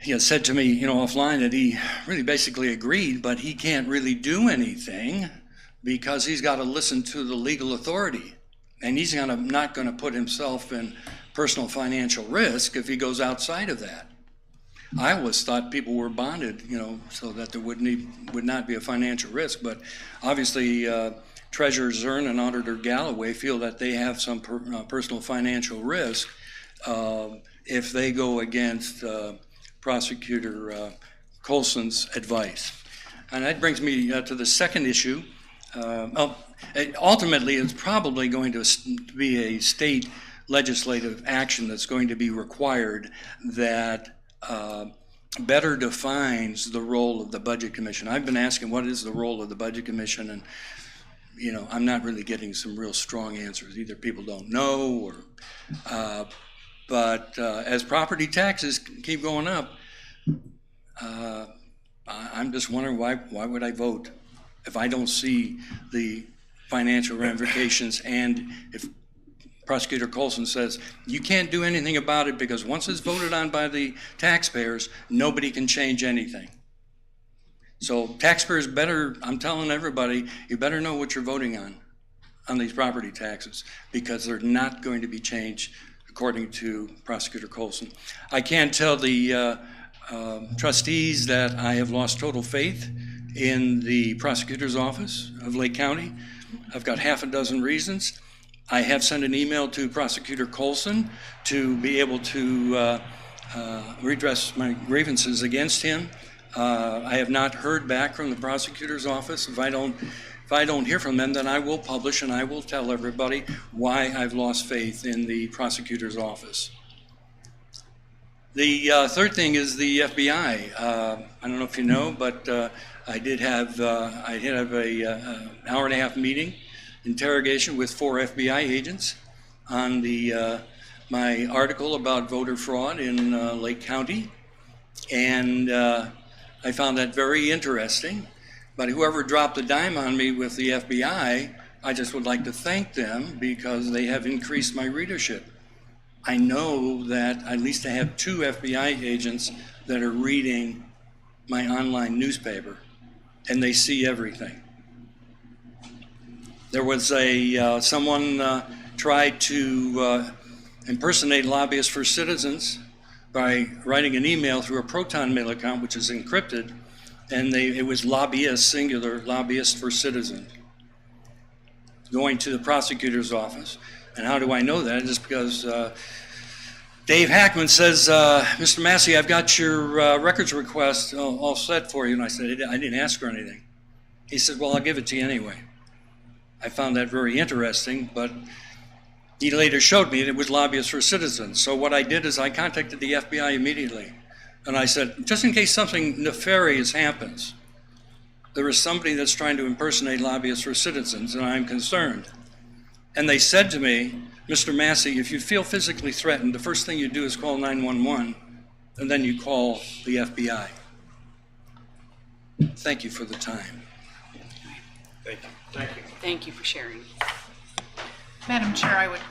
he had said to me, offline, that he really basically agreed, but he can't really do anything because he's got to listen to the legal authority, and he's not going to put himself in personal financial risk if he goes outside of that. I always thought people were bonded, so that there would not be a financial risk. But obviously, Treasurer Zern and Auditor Galloway feel that they have some personal financial risk if they go against Prosecutor Colson's advice. And that brings me to the second issue. Ultimately, it's probably going to be a state legislative action that's going to be required that better defines the role of the Budget Commission. I've been asking what is the role of the Budget Commission, and I'm not really getting some real strong answers. Either people don't know, or but as property taxes keep going up, I'm just wondering why would I vote if I don't see the financial ramifications, and if Prosecutor Colson says, you can't do anything about it because once it's voted on by the taxpayers, nobody can change anything. So taxpayers better, I'm telling everybody, you better know what you're voting on these property taxes, because they're not going to be changed according to Prosecutor Colson. I can tell the trustees that I have lost total faith in the prosecutor's office of Lake County. I've got half a dozen reasons. I have sent an email to Prosecutor Colson to be able to redress my grievances against him. I have not heard back from the prosecutor's office. If I don't hear from them, then I will publish and I will tell everybody why I've lost faith in the prosecutor's office. The third thing is the FBI. I don't know if you know, but I did have a hour and a half meeting interrogation with 4 FBI agents on my article about voter fraud in Lake County, and I found that very interesting. But whoever dropped the dime on me with the FBI, I just would like to thank them because they have increased my readership. I know that at least I have 2 FBI agents that are reading my online newspaper, and they see everything. There was someone tried to impersonate lobbyists for citizens by writing an email through a Proton Mail account, which is encrypted, and it was lobbyists, singular, lobbyists for citizens, going to the prosecutor's office. And how do I know that? Just because Dave Hackman says, Mr. Massey, I've got your records request all set for you. And I said, I didn't ask for anything. He said, well, I'll give it to you anyway. I found that very interesting, but he later showed me it was lobbyists for citizens. So what I did is I contacted the FBI immediately. And I said, just in case something nefarious happens, there is somebody that's trying to impersonate lobbyists for citizens, and I'm concerned. And they said to me, Mr. Massey, if you feel physically threatened, the first thing you do is call 911, and then you call the FBI. Thank you for the time. Thank you. Thank you. Thank you for sharing. Madam Chair, I would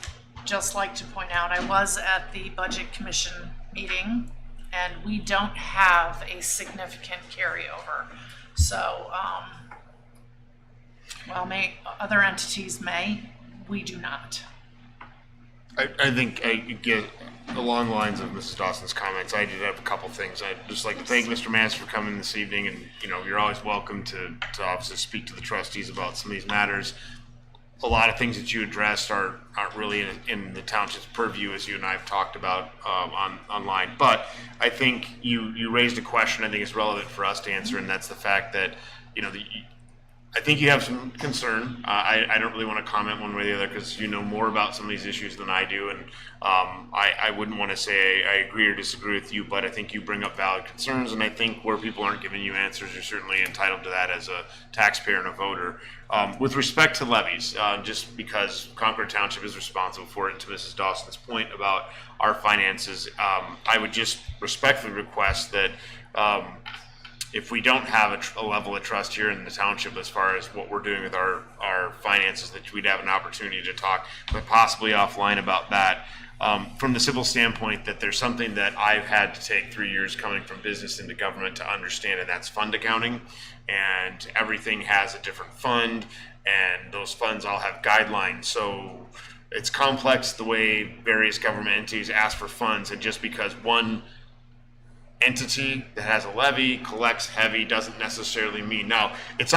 just like to point out, I was at the Budget Commission meeting, and we don't have a significant carryover. So, other entities may, we do not. I think I get along the lines of Mrs. Dawson's comments. I did have a couple things. I'd just like to thank Mr. Massey for coming this evening, and you're always welcome to obviously speak to the trustees about some of these matters. A lot of things that you addressed aren't really in the township's purview, as you and I have talked about online. But I think you raised a question I think is relevant for us to answer, and that's the fact that I think you have some concern. I don't really want to comment one way or the other because you know more about some of these issues than I do, and I wouldn't want to say I agree or disagree with you, but I think you bring up valid concerns, and I think where people aren't giving you answers, you're certainly entitled to that as a taxpayer and a voter. With respect to levies, just because Concord Township is responsible for it, and to Mrs. Dawson's point about our finances, I would just respectfully request that if we don't have a level of trust here in the township as far as what we're doing with our finances, that we'd have an opportunity to talk, but possibly offline about that. From the civil standpoint, that there's something that I've had to take 3 years coming from business into government to understand, and that's fund accounting. And everything has a different fund, and those funds all have guidelines. So it's complex the way various government entities ask for funds, and just because one entity that has a levy collects heavy doesn't necessarily mean. Now, it's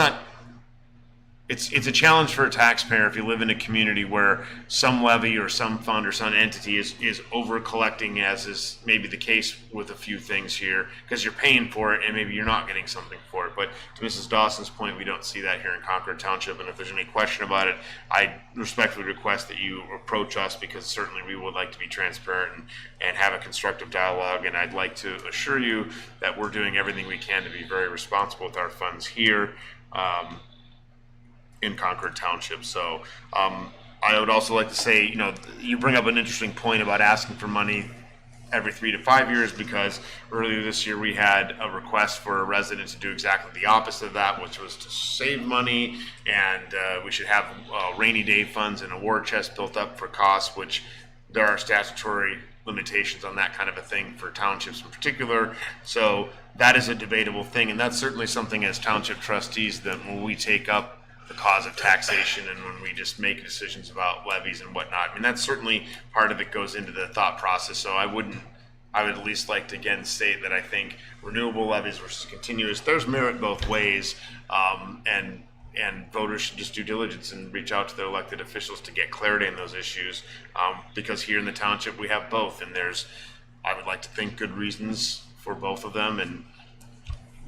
a challenge for a taxpayer if you live in a community where some levy or some fund or some entity is over collecting, as is maybe the case with a few things here, because you're paying for it and maybe you're not getting something for it. But to Mrs. Dawson's point, we don't see that here in Concord Township, and if there's any question about it, I respectfully request that you approach us, because certainly we would like to be transparent and have a constructive dialogue, and I'd like to assure you that we're doing everything we can to be very responsible with our funds here in Concord Township. So I would also like to say, you bring up an interesting point about asking for money every 3 to 5 years, because earlier this year we had a request for a resident to do exactly the opposite of that, which was to save money, and we should have rainy day funds and a war chest built up for costs, which there are statutory limitations on that kind of a thing for townships in particular. So that is a debatable thing, and that's certainly something as township trustees that when we take up the cause of taxation and when we just make decisions about levies and whatnot, I mean, that's certainly part of it goes into the thought process. So I would at least like to again state that I think renewable levies versus continuous, there's merit both ways, and voters should just do diligence and reach out to their elected officials to get clarity in those issues, because here in the township we have both, and I would like to think good reasons for both of them, and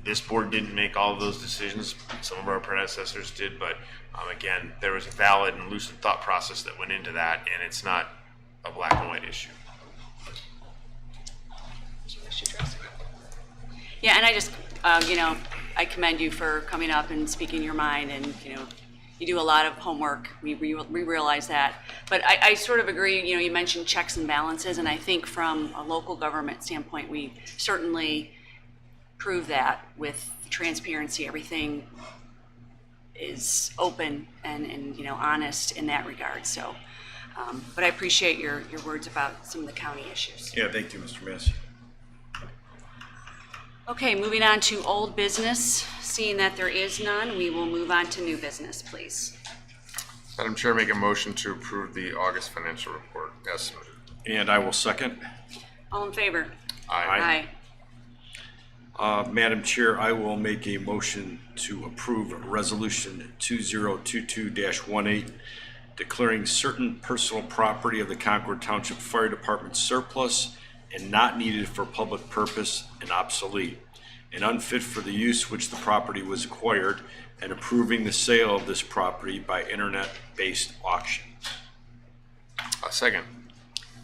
this board didn't make all of those decisions. Some of our predecessors did, but again, there was a valid and lucid thought process that went into that, and it's not a black and white issue. Yeah, and I just, I commend you for coming up and speaking your mind, and, you do a lot of homework. We realize that. But I sort of agree, you mentioned checks and balances, and I think from a local government standpoint, we certainly prove that with transparency. Everything is open and honest in that regard. So, but I appreciate your words about some of the county issues. Yeah, thank you, Mr. Massey. Okay, moving on to old business. Seeing that there is none, we will move on to new business, please. Madam Chair, make a motion to approve the August financial report as submitted. And I will second. All in favor? Aye. Madam Chair, I will make a motion to approve Resolution 2022-18, declaring certain personal property of the Concord Township Fire Department surplus and not needed for public purpose and obsolete, and unfit for the use which the property was acquired, and approving the sale of this property by internet-based auction. Second.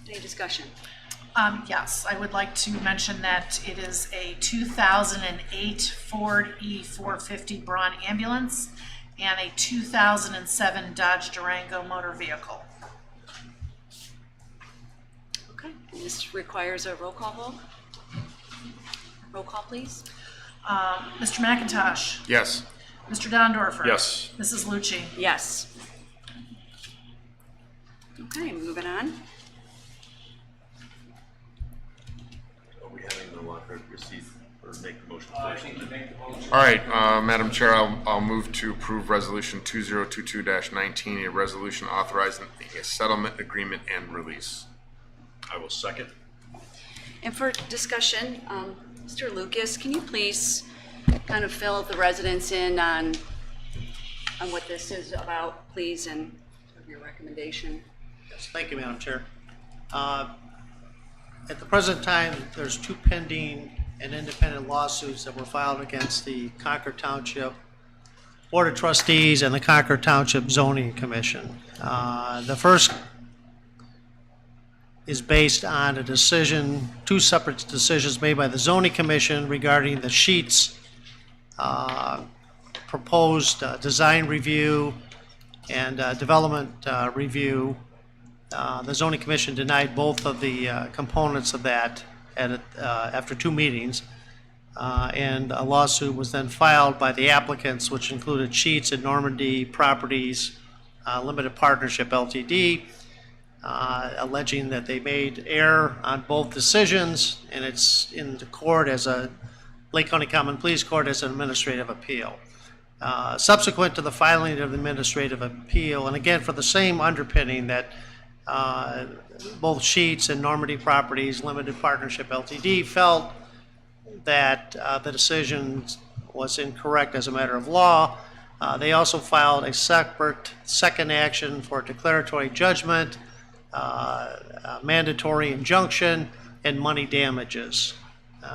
Any discussion? Yes, I would like to mention that it is a 2008 Ford E450 Braun ambulance and a 2007 Dodge Durango motor vehicle. Okay, and this requires a roll call vote. Roll call, please. Mr. McIntosh? Yes. Mr. Dondorfer? Yes. Mrs. Lucci? Yes. Okay, moving on. Are we having the law clerk receive or make the motion first? All right, Madam Chair, I'll move to approve Resolution 2022-19, a resolution authorizing a settlement agreement and release. I will second. And for discussion, Mr. Lucas, can you please kind of fill the residents in on what this is about, please, and your recommendation? Yes, thank you, Madam Chair. At the present time, there's 2 pending and independent lawsuits that were filed against the Concord Township Board of Trustees and the Concord Township Zoning Commission. The first is based on a decision, 2 separate decisions made by the Zoning Commission regarding the Sheets proposed design review and development review. The Zoning Commission denied both of the components of that after 2 meetings. And a lawsuit was then filed by the applicants, which included Sheets and Normandy Properties Limited Partnership LTD, alleging that they made error on both decisions, and it's in the court as a Lake County Common Pleas Court as an administrative appeal. Subsequent to the filing of the administrative appeal, and again for the same underpinning that both Sheets and Normandy Properties Limited Partnership LTD felt that the decision was incorrect as a matter of law. They also filed a separate second action for declaratory judgment, mandatory injunction, and money damages.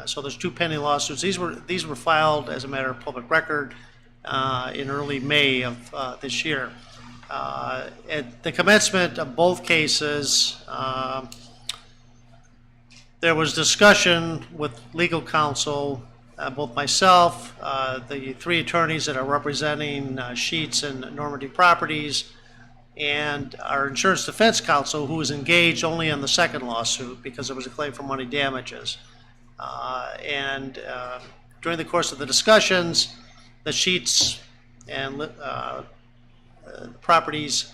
So there's 2 pending lawsuits. These were filed as a matter of public record in early May of this year. At the commencement of both cases, there was discussion with legal counsel, both myself, the 3 attorneys that are representing Sheets and Normandy Properties, and our insurance defense counsel, who was engaged only on the second lawsuit because it was a claim for money damages. During the course of the discussions, the Sheets and Properties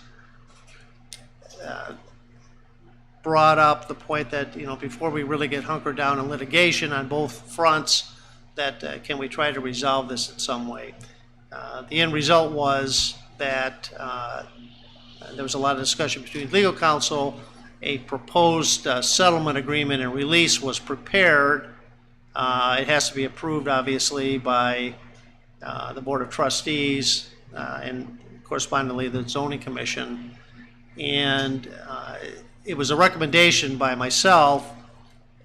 brought up the point that, before we really get hunkered down in litigation on both fronts, that can we try to resolve this in some way. The end result was that there was a lot of discussion between legal counsel. A proposed settlement agreement and release was prepared. It has to be approved, obviously, by the Board of Trustees and correspondingly the Zoning Commission. And it was a recommendation by myself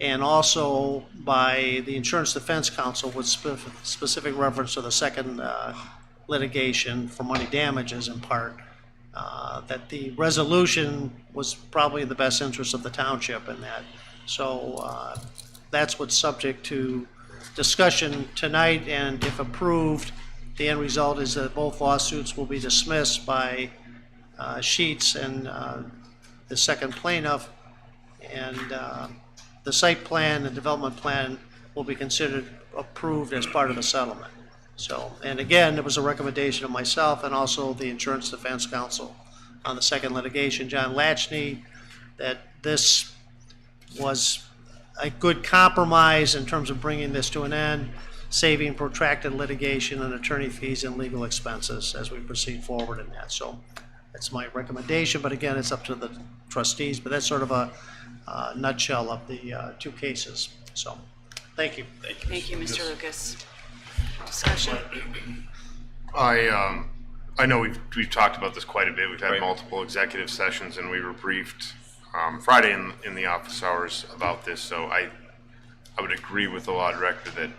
and also by the Insurance Defense Council with specific reference to the second litigation for money damages in part, that the resolution was probably in the best interest of the township in that. So that's what's subject to discussion tonight, and if approved, the end result is that both lawsuits will be dismissed by Sheets and the second plaintiff, and the site plan and development plan will be considered approved as part of the settlement. So, and again, it was a recommendation of myself and also the Insurance Defense Council on the second litigation, John Latchney, that this was a good compromise in terms of bringing this to an end, saving protracted litigation and attorney fees and legal expenses as we proceed forward in that. So that's my recommendation, but again, it's up to the trustees, but that's sort of a nutshell of the 2 cases. So, thank you. Thank you, Mr. Lucas. Discussion? I know we've talked about this quite a bit. We've had multiple executive sessions, and we were briefed Friday in the office hours about this. So I would agree with the law director that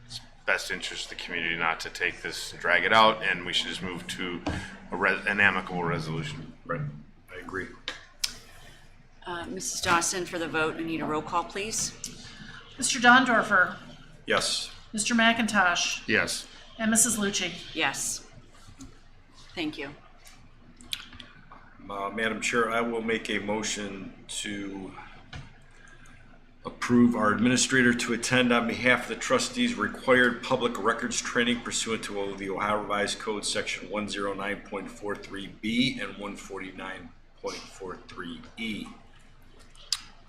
it's best interest of the community not to take this, drag it out, and we should just move to an amicable resolution. Right, I agree. Mrs. Dawson, for the vote, we need a roll call, please. Mr. Dondorfer, Yes. Mr. McIntosh, Yes. and Mrs. Lucci. Yes. Thank you. Madam Chair, I will make a motion to approve our administrator to attend on behalf of the trustees required public records training pursuant to the Ohio Revised Code Section 109.43B and 149.43E.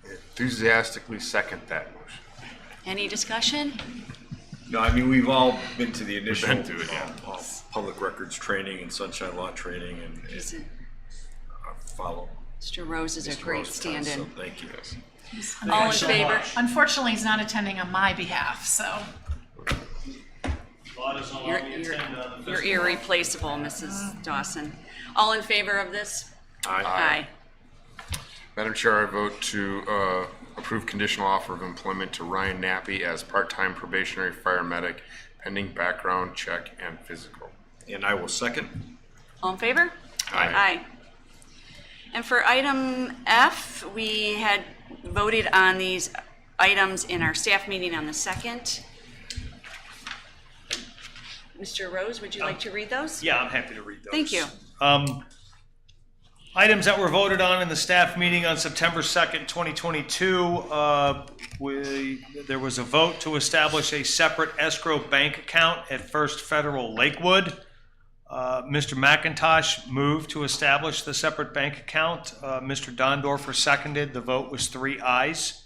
Enthusiastically second that motion. Any discussion? No, I mean, we've all been to the initial been through it, yeah. Public records training and sunshine law training and follow. Mr. Rose is a Mr. great Rose does, stand-in. so thank you. All in favor? Unfortunately, he's not attending on my behalf, so. You're irreplaceable, Mrs. Dawson. All in favor of this? Aye. Madam Chair, I vote to approve conditional offer of employment to Ryan Nappy as part-time probationary fire medic, pending background check and physical. And I will second. All in favor? Aye. And for item F, we had voted on these items in our staff meeting on the 2nd. Mr. Rose, would you like to read those? Yeah, I'm happy to read those. Thank you. Items that were voted on in the staff meeting on September 2nd, 2022, there was a vote to establish a separate escrow bank account at First Federal Lakewood. Mr. McIntosh moved to establish the separate bank account. Mr. Dondorfer seconded. The vote was 3 ayes.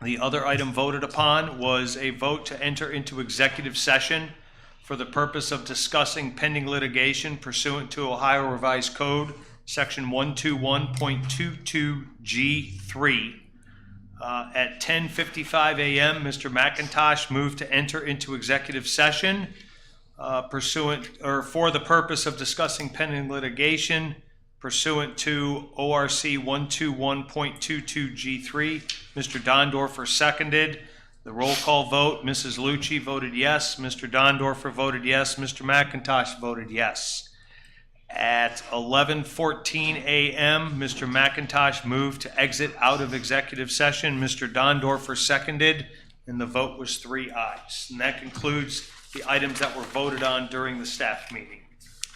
The other item voted upon was a vote to enter into executive session for the purpose of discussing pending litigation pursuant to Ohio Revised Code, Section 121.22G3. At 10:55 a.m., Mr. McIntosh moved to enter into executive session for the purpose of discussing pending litigation pursuant to ORC 121.22G3. Mr. Dondorfer seconded. The roll call vote, Mrs. Lucci voted yes, Mr. Dondorfer voted yes, Mr. McIntosh voted yes. At 11:14 a.m., Mr. McIntosh moved to exit out of executive session. Mr. Dondorfer seconded, and the vote was 3 ayes. And that concludes the items that were voted on during the staff meeting.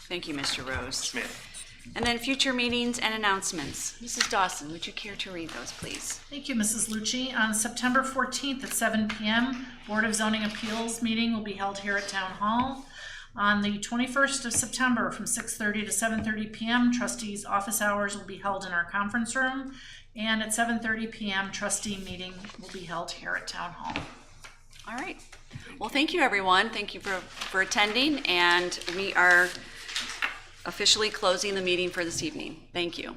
Thank you, Mr. Rose. Smith. And then future meetings and announcements. Mrs. Dawson, would you care to read those, please? Thank you, Mrs. Lucci. On September 14th at 7 p.m., Board of Zoning Appeals meeting will be held here at Town Hall. On the 21st of September from 6:30 to 7:30 p.m., trustees' office hours will be held in our conference room. And at 7:30 p.m., trustee meeting will be held here at Town Hall. All right. Well, thank you, everyone. Thank you for attending, and we are officially closing the meeting for this evening. Thank you.